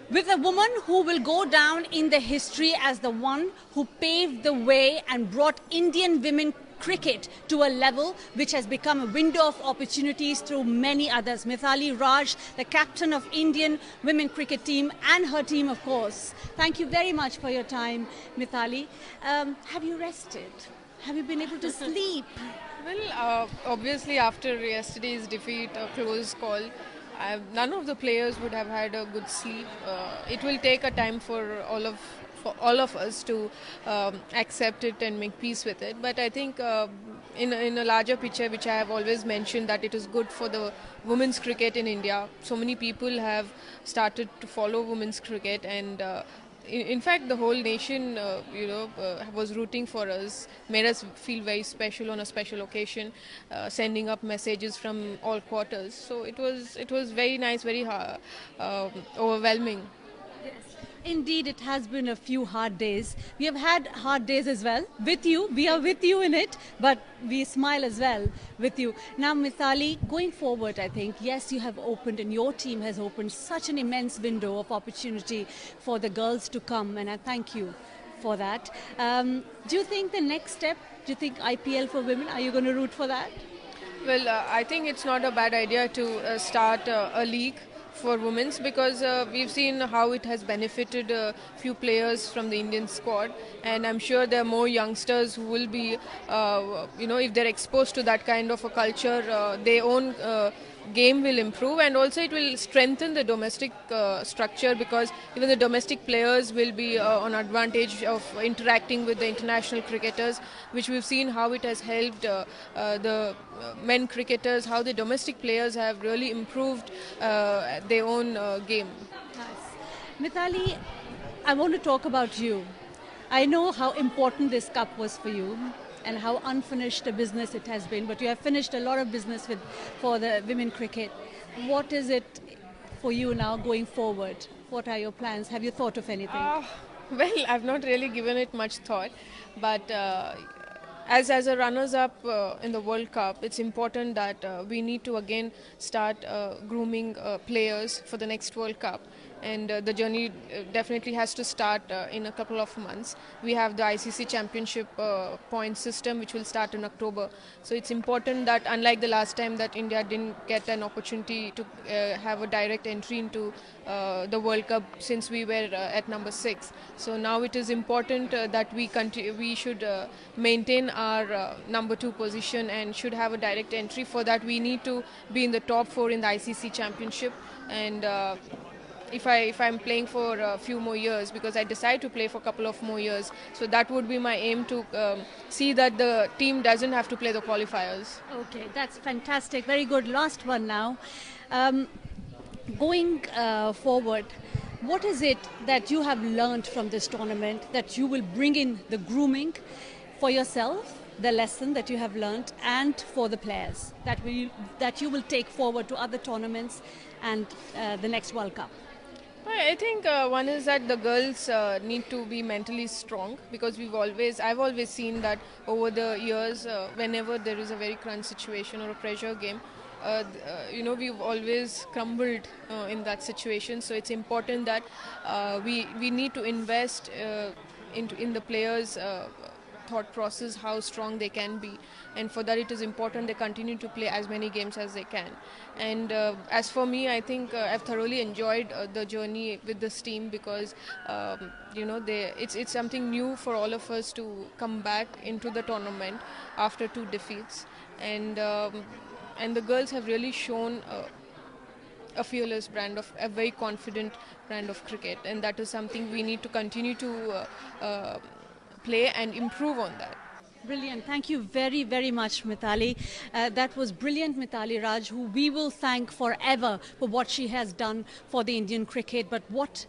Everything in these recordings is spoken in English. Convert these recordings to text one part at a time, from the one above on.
with a woman who will go down in the history as the one who paved the way and brought Indian women cricket to a level which has become a window of opportunities through many others. Mithali Raj, the captain of Indian women cricket team, and her team, of course. Thank you very much for your time, Mithali. Have you rested? Have you been able to sleep? Well, obviously after yesterday's defeat, a close call, none of the players would have had a good sleep. It will take a time for all of us to accept it and make peace with it. But I think in a larger picture, which I have always mentioned, that it is good for the women's cricket in India. So many people have started to follow women's cricket, and in fact, the whole nation, was rooting for us, made us feel very special on a special occasion, sending up messages from all quarters. So it was very nice, very overwhelming. Indeed, it has been a few hard days. We have had hard days as well with you. We are with you in it, but we smile as well with you. Now, Mithali, going forward, I think, yes, you have opened and your team has opened such an immense window of opportunity for the girls to come, and I thank you for that. Do you think the next step, do you think IPL for women, are you going to root for that? Well, I think it's not a bad idea to start a league for women's, because we've seen how it has benefited a few players from the Indian squad, and I'm sure there are more youngsters who will be, if they're exposed to that kind of a culture, their own game will improve, and also it will strengthen the domestic structure, because even the domestic players will be on advantage of interacting with the international cricketers, which we've seen how it has helped the men cricketers, how the domestic players have really improved their own game. Nice. Mithali, I want to talk about you. I know how important this cup was for you and how unfinished a business it has been, but you have finished a lot of business for the women cricket. What is it for you now going forward? What are your plans? Have you thought of anything? Well, I've not really given it much thought, but as a runners-up in the World Cup, it's important that we need to again start grooming players for the next World Cup. And the journey definitely has to start in a couple of months. We have the ICC Championship point system, which will start in October. So it's important that, unlike the last time that India didn't get an opportunity to have a direct entry into the World Cup, since we were at number 6. So now it is important that we should maintain our number 2 position and should have a direct entry. For that, we need to be in the top 4 in the ICC Championship. And if I'm playing for a few more years, because I decide to play for a couple of more years, so that would be my aim, to see that the team doesn't have to play the qualifiers. Okay, that's fantastic. Very good. Last one now. Going forward, what is it that you have learned from this tournament that you will bring in the grooming for yourself, the lesson that you have learned, and for the players that you will take forward to other tournaments and the next World Cup? I think one is that the girls need to be mentally strong, because I've always seen that over the years, whenever there is a very crunch situation or a pressure game, we've always crumbled in that situation. So it's important that we need to invest in the players' thought process, how strong they can be, and for that it is important they continue to play as many games as they can. And as for me, I think I've thoroughly enjoyed the journey with this team, because it's something new for all of us to come back into the tournament after 2 defeats, and the girls have really shown a fearless brand of a very confident brand of cricket, and that is something we need to continue to play and improve on that. Brilliant. Thank you very, very much, Mithali. That was brilliant, Mithali Raj, who we will thank forever for what she has done for the Indian cricket. But what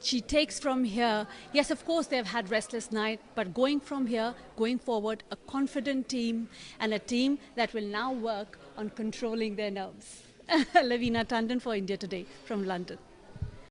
she takes from here, yes, of course, they've had restless night, but going from here, going forward, a confident team and a team that will now work on controlling their nerves. Loveena Tandon for India Today from London.